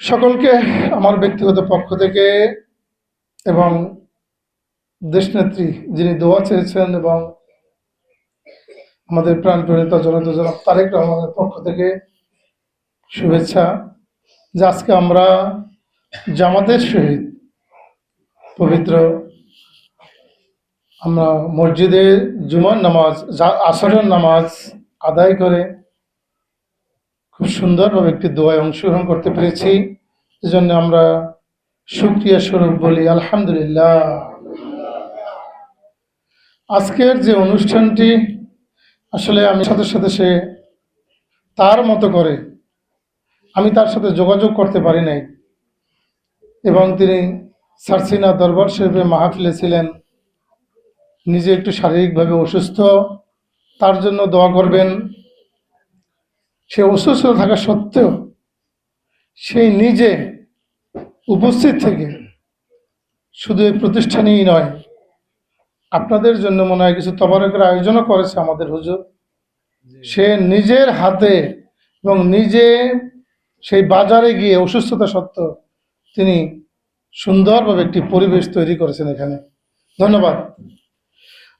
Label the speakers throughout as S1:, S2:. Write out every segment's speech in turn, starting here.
S1: সকলকে আমার ব্যক্তিগত পক্ষ থেকে এবং দেশনেত্রী যিনি দোয়া চেয়েছেন এবং আমাদের প্রাণপ্রিয় নেতা জনতা জনাব তারেক রহমানের পক্ষ থেকে শুভেচ্ছা যে আজকে আমরা জামাতের সহিত পবিত্র আমরা মসজিদে জুমার নামাজ আসরের নামাজ আদায় করে খুব সুন্দরভাবে একটি দোয়ায় অংশগ্রহণ করতে পেরেছি। এজন্য আমরা শুকরিয়া স্বরূপ বলি আলহামদুলিল্লাহ। আজকের যে অনুষ্ঠানটি আসলে আমি সাথে সাথে সে তার মতো করে আমি তার সাথে যোগাযোগ করতে পারি নাই এবং তিনি সারসিনা দরবার শরীফে মাহফিলে ছিলেন। নিজে একটু শারীরিকভাবে অসুস্থ, তার জন্য দোয়া করবেন। সে অসুস্থ থাকা সত্ত্বেও সেই নিজে উপস্থিত থেকে শুধু এই প্রতিষ্ঠানেই নয়, আপনাদের জন্য মনে হয় কিছু তবারকের আয়োজনও করেছে আমাদের হুজুর। সে নিজের হাতে এবং নিজে সেই বাজারে গিয়ে অসুস্থতা সত্ত্বেও তিনি সুন্দরভাবে একটি পরিবেশ তৈরি করেছেন এখানে। ধন্যবাদ।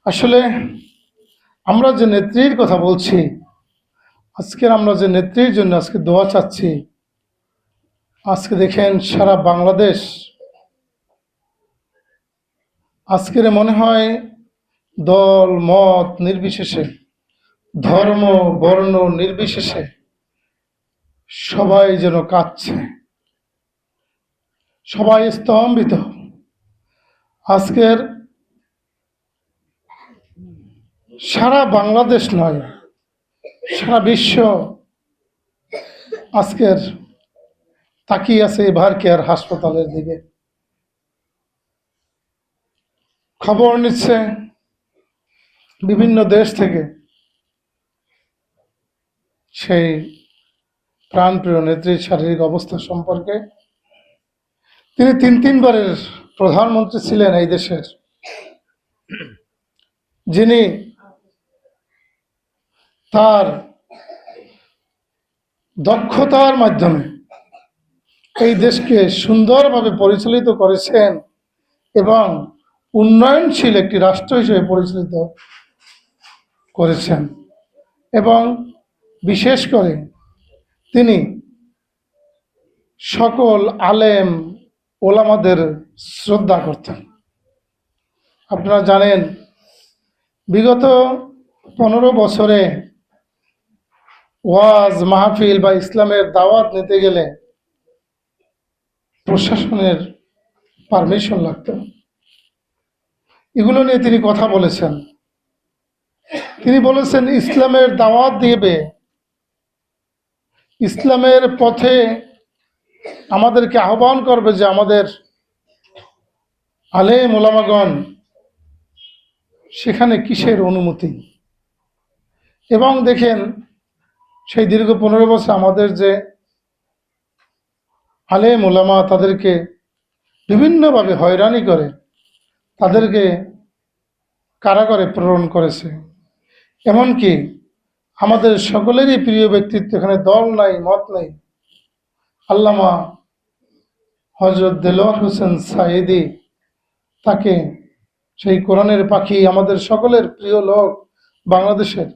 S1: আসলে আমরা যে নেত্রীর কথা বলছি, আজকের আমরা যে নেত্রীর জন্য আজকে দোয়া চাচ্ছি, আজকে দেখেন সারা বাংলাদেশ আজকের মনে হয় দল মত নির্বিশেষে, ধর্ম বর্ণ নির্বিশেষে সবাই যেন কাঁদছে, সবাই স্তম্ভিত। আজকের সারা বাংলাদেশ নয়, সারা বিশ্ব আজকের তাকিয়ে আছে এভার কেয়ার হাসপাতালের দিকে, খবর নিচ্ছে বিভিন্ন দেশ থেকে সেই প্রাণপ্রিয় নেত্রীর শারীরিক অবস্থা সম্পর্কে। তিনি তিনবারের প্রধানমন্ত্রী ছিলেন এই দেশের, যিনি তার দক্ষতার মাধ্যমে এই দেশকে সুন্দরভাবে পরিচালিত করেছেন এবং উন্নয়নশীল একটি রাষ্ট্র হিসেবে পরিচালিত করেছেন। এবং বিশেষ করে তিনি সকল আলেম ওলামাদের শ্রদ্ধা করতেন। আপনারা জানেন বিগত 15 বছরে ওয়াজ মাহফিল বা ইসলামের দাওয়াত নিতে গেলে প্রশাসনের পারমিশন লাগত। এগুলো নিয়ে তিনি কথা বলেছেন। তিনি বলেছেন ইসলামের দাওয়াত দিবে, ইসলামের পথে আমাদেরকে আহ্বান করবে যে আমাদের আলেম ওলামাগণ, সেখানে কিসের অনুমতি? এবং দেখেন সেই দীর্ঘ 15 বছর আমাদের যে আলেম ওলামা তাদেরকে বিভিন্নভাবে হয়রানি করে তাদেরকে কারাগারে প্রেরণ করেছে। এমনকি আমাদের সকলেরই প্রিয় ব্যক্তিত্ব, এখানে দল নাই মত নাই, আল্লামা হযরত দেলোয়ার হোসেন সাঈদী, তাকে সেই কোরআনের পাখি, আমাদের সকলের প্রিয় লোক, বাংলাদেশের